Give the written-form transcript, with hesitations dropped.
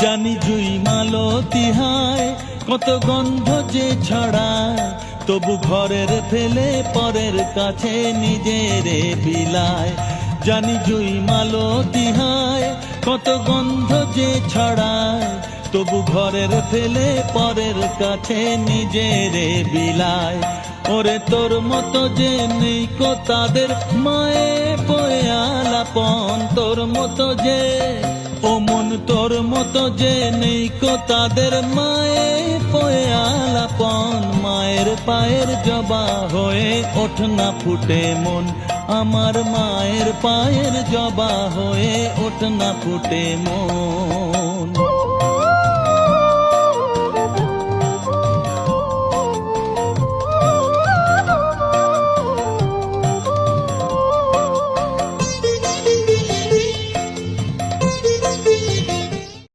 জানি জুই মালতী হায় কত গন্ধ যে ছড়ায়, তবু ঘরের ফেলে পরের কাছে নিজেরে বিলায়। জানি জুই মালতী হায় কত গন্ধ যে ছড়ায়, তবু ঘরের ফেলে পরের কাছে নিজেরে বিলায়। ওরে তোর মতো যে নেই কো তাদের মায়ে বয়ে আলাপন, তোর মতো যে ও মন তোর মতো যে নেই কো তাদের মায়ে বয়ে আলাপন। মায়ের পায়ের জবা হয়ে ওঠ না ফুটে মন, আমার মায়ের পায়ের জবা হয়ে ওঠ না ফুটে মন।